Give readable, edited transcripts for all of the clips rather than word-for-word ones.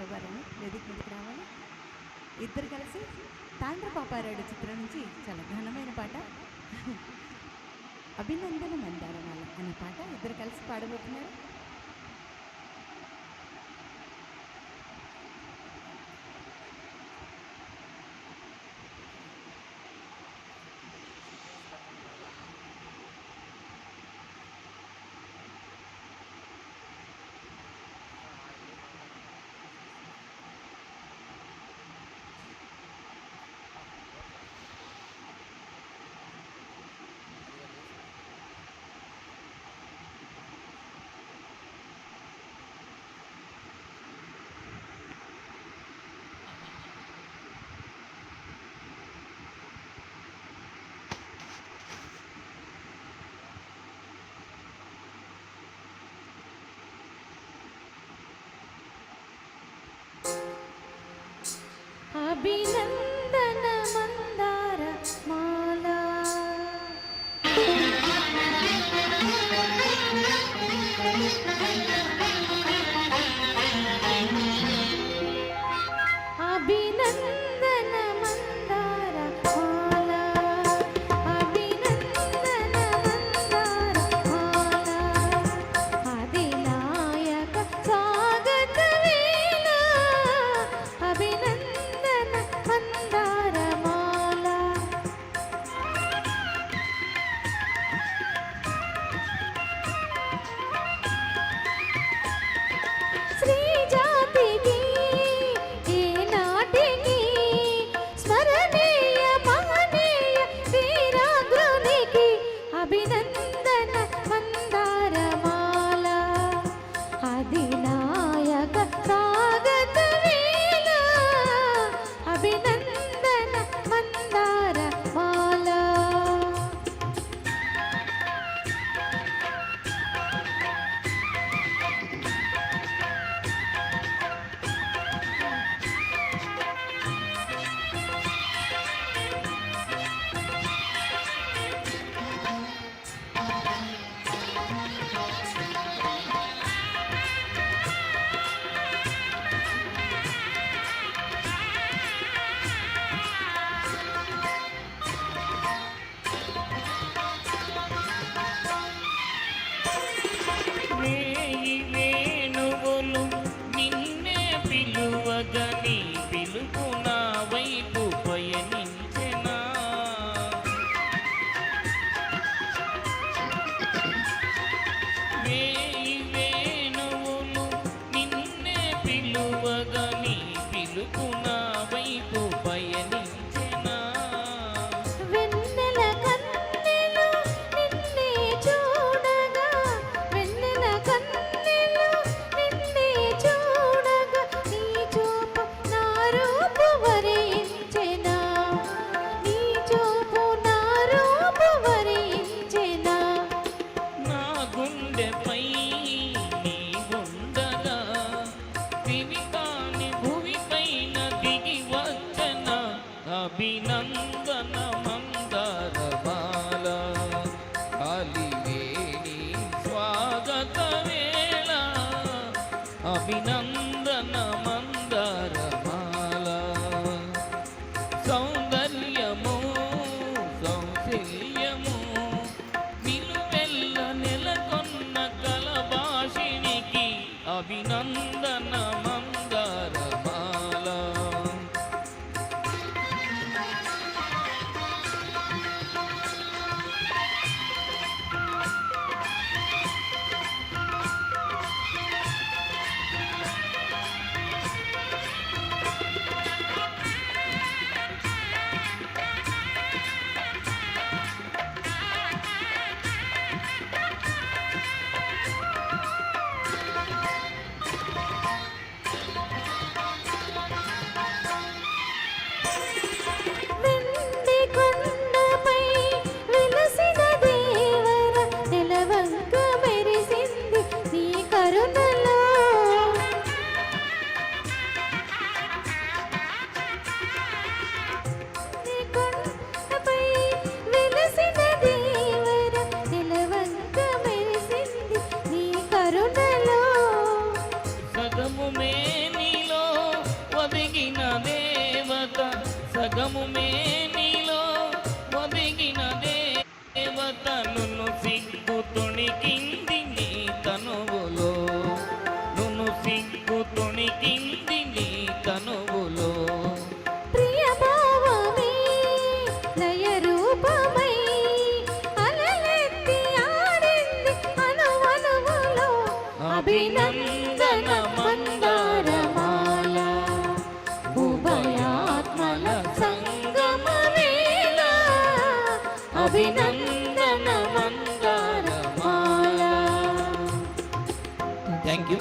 పాడేవారని వేదిక మీదకి రావాలి. ఇద్దరు కలిసి తాండ్ర పాపారాయుడు చిత్రం నుంచి చాలా ఘనమైన పాట అభినందన మందారమాల అనే పాట ఇద్దరు కలిసి పాడబోతున్నారు. అభినందన మందార మాల అభినందన మందార మాల అభినందన మందార మాల అధినాయక స్వాగత వేళ అభినందన మందారమాల శ్రీ జాతికి ఈనాటికి స్మరణీయ మహనీయ వీరాగ్రునికి అభినందన మందారమాల అధినాయక స్వాగత వేళ అభినందన మందారమాల వేణువులు నిన్నే పిలువగని పిలుపు నా వైపు పయనించెనా వేణువులు నిన్నే పిలువగని పిలుపు నా వైపు పయనించెనా వెన్నెల కన్నెలు నిన్నే చూడగా వెన్నెల కన్నెలు నిన్నే చూడగా నీ చూపు నా రూపు వరించెనా నీ చూపు నా రూపు వరించెనా నా గుండెపై నీ ఉండగా విని కాని భూమిపైన దిగి వచ్చన అభినందన మందారమాల అలివేణి స్వాగత వేళ అభినందన మందారమాల సౌందర్యము సౌశల్యము నిలువెల్ల నెలకొన్న కలభాషినికి అభినందన మందారమాల అందము మేనిలో ఒదిగిన దేవతను సిగ్గు తొణికింది నీ తనువులో, నును సిగ్గు తొణికింది నీ తనువులో. ప్రియ భావమే లయ రూపమై అలలెత్తి ఆడింది అనువనువులో. అభినందన మందారమాల ఉభయాత్మల సంగమ వేళ. అభినందన మందారమాల. Thank you.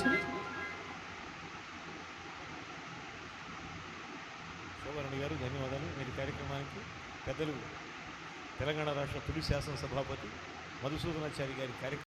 శోభారెడ్డి గారు ధన్యవాదాలు. నేటి కార్యక్రమానికి పెద్దలు తెలంగాణ రాష్ట్ర తొలి శాసనసభాపతి మధుసూదనాచారి గారి కార్యక్రమం